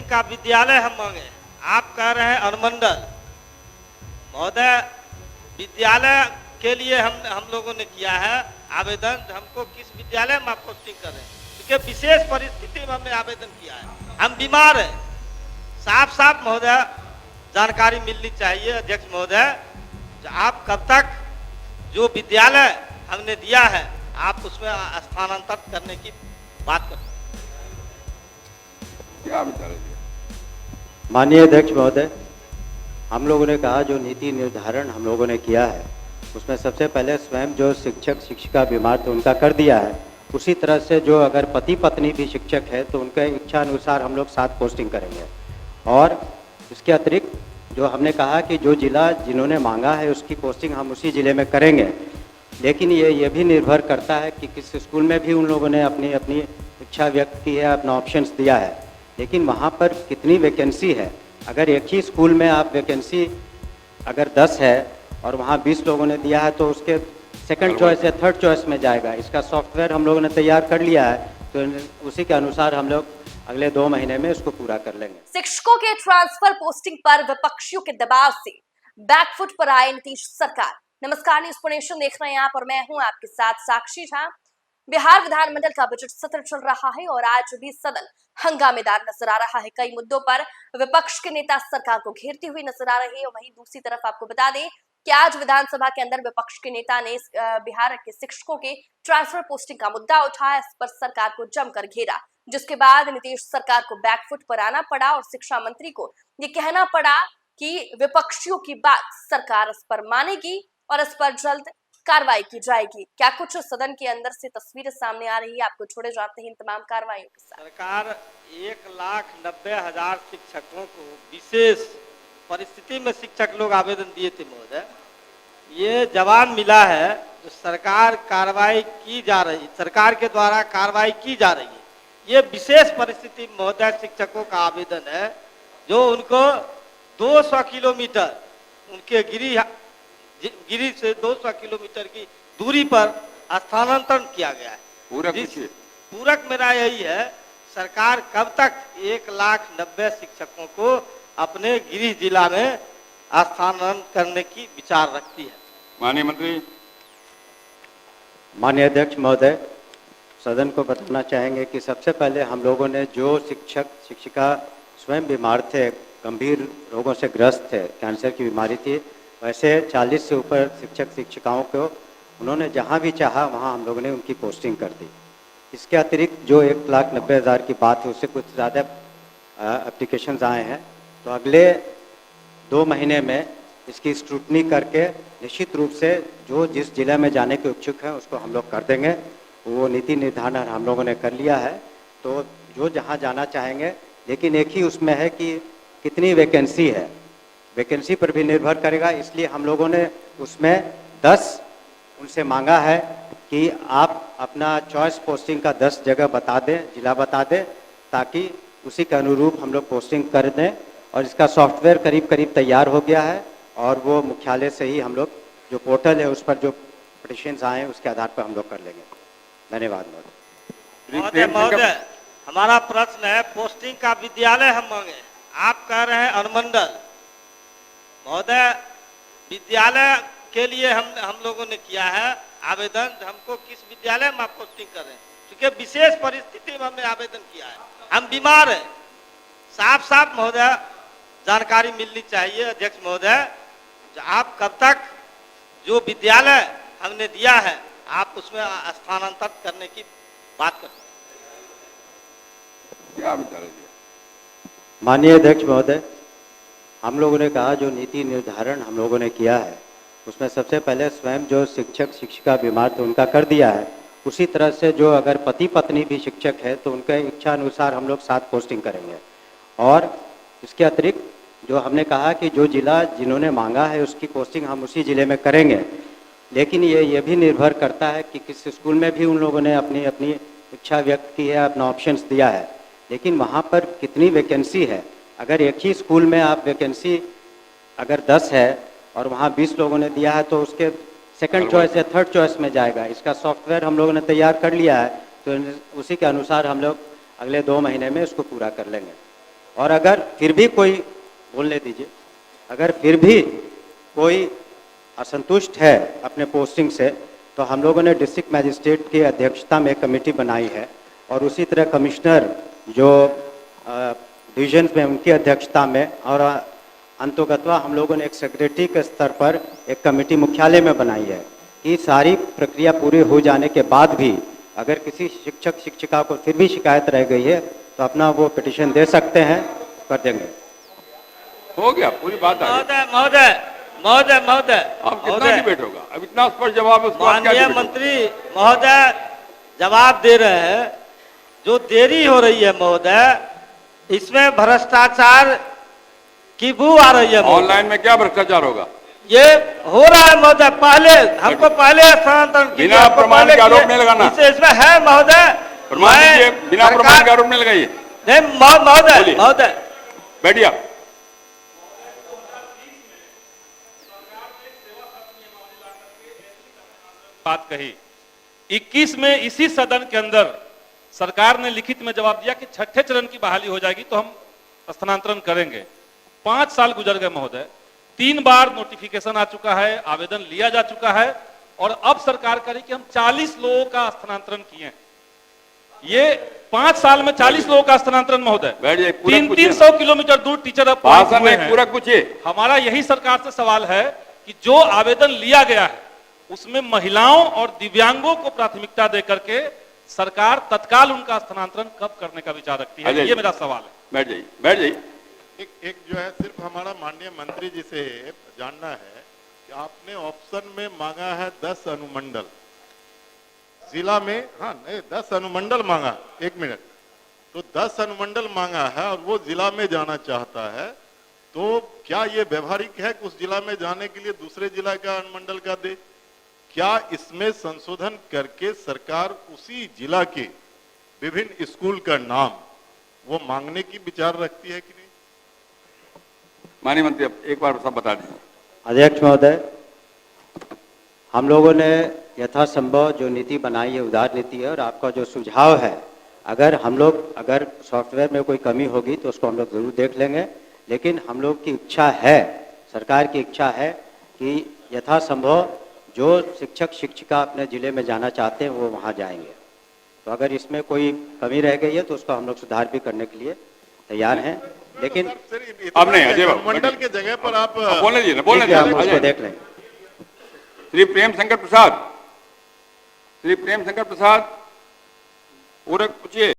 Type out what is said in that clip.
का विद्यालय हम मांगे। आप कह रहे हैं अनुमंडल महोदय, विद्यालय के लिए हम लोगों ने किया है आवेदन। हमको किस विद्यालय में आप पोस्टिंग कर रहे हैं, क्योंकि विशेष परिस्थिति में हमने आवेदन किया है, हम बीमार हैं। साफ साफ महोदय जानकारी मिलनी चाहिए अध्यक्ष महोदय, आप कब तक जो विद्यालय हमने दिया है आप उसमें स्थानांतरित करने की बात करते हैं। क्या विचार है? माननीय अध्यक्ष महोदय, हम लोगों ने कहा जो नीति निर्धारण हम लोगों ने किया है उसमें सबसे पहले स्वयं जो शिक्षक शिक्षिका बीमार थे उनका कर दिया है। उसी तरह से जो अगर पति पत्नी भी शिक्षक है तो उनके इच्छा अनुसार हम लोग 7 पोस्टिंग करेंगे। और इसके अतिरिक्त जो हमने कहा कि जो जिला जिन्होंने मांगा है उसकी पोस्टिंग हम उसी ज़िले में करेंगे, लेकिन ये भी निर्भर करता है कि किस स्कूल में भी उन लोगों ने अपनी अपनी इच्छा व्यक्त की है, अपना ऑप्शंस दिया है, लेकिन वहाँ पर कितनी वैकेंसी है। अगर एक ही स्कूल में आप वैकेंसी अगर 10 है और वहाँ 20 लोगों ने दिया है तो उसके सेकंड चॉइस या थर्ड चॉइस में जाएगा। इसका सॉफ्टवेयर हम लोगों ने तैयार कर लिया है, तो उसी के अनुसार हम लोग अगले 2 महीने में इसको पूरा कर लेंगे। शिक्षकों के ट्रांसफर पोस्टिंग पर विपक्षियों के दबाव से बैकफुट पर आए नीतीश सरकार। नमस्कार, न्यूज़ नेशन देख रहे हैं आप और मैं हूं आपके साथ साक्षी झा। बिहार विधानमंडल का बजट सत्र चल रहा है और आज भी सदन हंगामेदार नजर आ रहा है। कई मुद्दों पर विपक्ष के नेता सरकार को घेरते हुए नजर आ रहे हैं। वहीं दूसरी तरफ आपको बता दें कि आज विधानसभा के अंदर विपक्ष के नेता ने बिहार के शिक्षकों के ट्रांसफर पोस्टिंग का मुद्दा उठाया, इस पर सरकार को जमकर घेरा, जिसके बाद नीतीश सरकार को बैकफुट पर आना पड़ा और शिक्षा मंत्री को ये कहना पड़ा कि विपक्षियों की बात सरकार इस पर मानेगी और इस पर जल्द कार्रवाई की जाएगी। क्या कुछ सदन के अंदर से तस्वीरें सामने आ रही है, आपको छोड़े जाते हैं इन तमाम कार्रवाइयों के साथ। सरकार 1,90,000 शिक्षकों को विशेष परिस्थिति में शिक्षक लोग आवेदन दिए थे महोदय, ये जवाब मिला है जो सरकार कार्रवाई की जा रही, सरकार के द्वारा कार्रवाई की जा रही है। ये विशेष परिस्थिति महोदय शिक्षकों का आवेदन है जो उनको 200 किलोमीटर उनके गिरी से 200 किलोमीटर की दूरी पर स्थानांतरण किया गया है। पूरक मेरा यही है, सरकार कब तक 1,90,000 शिक्षकों को अपने गिरी जिला में स्थानांतरण करने की विचार रखती है। माननीय मंत्री। माननीय अध्यक्ष महोदय, सदन को बताना चाहेंगे कि सबसे पहले हम लोगों ने जो शिक्षक शिक्षिका स्वयं बीमार थे, गंभीर रोगों से ग्रस्त थे, कैंसर की बीमारी थी, वैसे 40 से ऊपर शिक्षक शिक्षिकाओं को उन्होंने जहां भी चाहा वहां हम लोगों ने उनकी पोस्टिंग कर दी। इसके अतिरिक्त जो 1,90,000 की बात है उससे कुछ ज़्यादा एप्लीकेशंस आए हैं, तो अगले 2 महीने में इसकी स्क्रूटनी करके निश्चित रूप से जो जिस जिले में जाने के इच्छुक हैं उसको हम लोग कर देंगे। वो नीति निर्धारण हम लोगों ने कर लिया है, तो जो जहाँ जाना चाहेंगे, लेकिन एक ही उसमें है कि कितनी वैकेंसी है, वैकेंसी पर भी निर्भर करेगा। इसलिए हम लोगों ने उसमें 10 उनसे मांगा है कि आप अपना चॉइस पोस्टिंग का 10 जगह बता दें, जिला बता दें, ताकि उसी के अनुरूप हम लोग पोस्टिंग कर दें। और इसका सॉफ्टवेयर करीब करीब तैयार हो गया है और वो मुख्यालय से ही हम लोग जो पोर्टल है उस पर जो पिटिशंस आए हैं उसके आधार पर हम लोग कर लेंगे। धन्यवाद महोदय। हमारा प्रश्न है, पोस्टिंग का विद्यालय हम मांगे। आप कह रहे हैं अनुमंडल महोदय, विद्यालय के लिए हम लोगों ने किया है आवेदन। हमको किस विद्यालय में आप पोस्टिंग कर रहे हैं, क्योंकि विशेष परिस्थिति में हमने आवेदन किया है, हम बीमार हैं। साफ साफ महोदय जानकारी मिलनी चाहिए अध्यक्ष महोदय, आप कब तक जो विद्यालय हमने दिया है आप उसमें स्थानांतरित करने की बात करते हैं। क्या विचार है? माननीय अध्यक्ष महोदय, हम लोगों ने कहा जो नीति निर्धारण हम लोगों ने किया है उसमें सबसे पहले स्वयं जो शिक्षक शिक्षिका बीमार थे उनका कर दिया है। उसी तरह से जो अगर पति पत्नी भी शिक्षक है तो उनके इच्छा अनुसार हम लोग 7 पोस्टिंग करेंगे। और इसके अतिरिक्त जो हमने कहा कि जो जिला जिन्होंने मांगा है उसकी पोस्टिंग हम उसी ज़िले में करेंगे, लेकिन ये भी निर्भर करता है कि किस स्कूल में भी उन लोगों ने अपनी अपनी इच्छा व्यक्त की है, अपना ऑप्शंस दिया है, लेकिन वहाँ पर कितनी वैकेंसी है। अगर एक ही स्कूल में आप वैकेंसी अगर 10 है और वहाँ 20 लोगों ने दिया है तो उसके सेकंड चॉइस या थर्ड चॉइस में जाएगा। इसका सॉफ्टवेयर हम लोगों ने तैयार कर लिया है, तो उसी के अनुसार हम लोग अगले 2 महीने में इसको पूरा कर लेंगे। और अगर फिर भी कोई, बोलने दीजिए, अगर फिर भी कोई असंतुष्ट है अपने पोस्टिंग से, तो हम लोगों ने डिस्ट्रिक्ट मैजिस्ट्रेट की अध्यक्षता में कमेटी बनाई है और उसी तरह कमिश्नर जो डिवीजन में उनकी अध्यक्षता में, और अंतोगत्वा हम लोगों ने एक सेक्रेटरी के स्तर पर एक कमेटी मुख्यालय में बनाई है कि सारी प्रक्रिया पूरी हो जाने के बाद भी अगर किसी शिक्षक शिक्षिका को फिर भी शिकायत रह गई है तो अपना वो पिटिशन दे सकते हैं, कर देंगे। हो गया, पूरी बात आ गई। महोदय महोदय महोदय महोदय अब कितना महोदय, डिबेट होगा? अब इतना स्पष्ट जवाब है, उसके बाद क्या माननीय डिबेट होगा? मंत्री महोदय जवाब दे रहे हैं। जो देरी हो रही है महोदय, इसमें भ्रष्टाचार की बू आ रही है महोदय। ऑनलाइन में क्या भ्रष्टाचार होगा? ये हो रहा है महोदय, पहले हमको पहले स्थानांतरण कीजिए, बिना हमको प्रमाण पहले के आरोप किए। नहीं लगाना। इसमें है महोदय, प्रमाण मैं दीजिए, बिना सरकार- प्रमाण के आरोप नहीं लगाइए। नहीं महोदय बोलिए। महोदय बैठिए आप। बात कही 21 में इसी सदन के अंदर सरकार ने लिखित में जवाब दिया कि छठे चरण की बहाली हो जाएगी तो हम स्थानांतरण करेंगे। 5 साल गुजर गए महोदय, 3 बार नोटिफिकेशन आ चुका है, आवेदन लिया जा चुका है और अब सरकार कह रही कि हम 40 लोगों का स्थानांतरण किए हैं। ये 5 साल में 40 लोगों का स्थानांतरण महोदय, बैठ जाइए, पूरा पूछिए। 300 किलोमीटर दूर टीचर अब भाषण हुए में हैं। पूरा पूछिए। हमारा यही सरकार से सवाल है कि जो आवेदन लिया गया है उसमें महिलाओं और दिव्यांगों को प्राथमिकता देकर के सरकार तत्काल उनका स्थानांतरण कब करने का विचार रखती है, ये मेरा सवाल है। बैठ जाइए, बैठ जाइए। एक जो है सिर्फ हमारा माननीय मंत्री जी से जानना है कि आपने ऑप्शन में मांगा है 10 अनुमंडल जिला में, हाँ नहीं 10 अनुमंडल मांगा, 1 मिनट, तो 10 अनुमंडल मांगा है और वो जिला में जाना चाहता है, तो क्या ये व्यवहारिक है कि उस जिला में जाने के लिए दूसरे जिला का अनुमंडल का दे? क्या इसमें संशोधन करके सरकार उसी जिला के विभिन्न स्कूल का नाम वो मांगने की विचार रखती है कि नहीं? माननीय मंत्री अब एक बार सब बता दें। अध्यक्ष महोदय, हम लोगों ने यथासंभव जो नीति बनाई है उदार नीति है, और आपका जो सुझाव है, अगर सॉफ्टवेयर में कोई कमी होगी तो उसको हम लोग जरूर देख लेंगे, लेकिन हम लोग की इच्छा है, सरकार की इच्छा है कि यथासंभव जो शिक्षक शिक्षिका अपने जिले में जाना चाहते हैं वो वहाँ जाएंगे। तो अगर इसमें कोई कमी रह गई है तो उसको हम लोग सुधार भी करने के लिए तैयार हैं, लेकिन अब नहीं, अजय बाबू, अनुमंडल के जगह पर आप बोलने दीजिए ना, बोलने ठीक है, हम दीजिए। उसको अजय। देख लेंगे। श्री प्रेम शंकर प्रसाद, श्री प्रेम शंकर प्रसाद, पूरक पूछिए।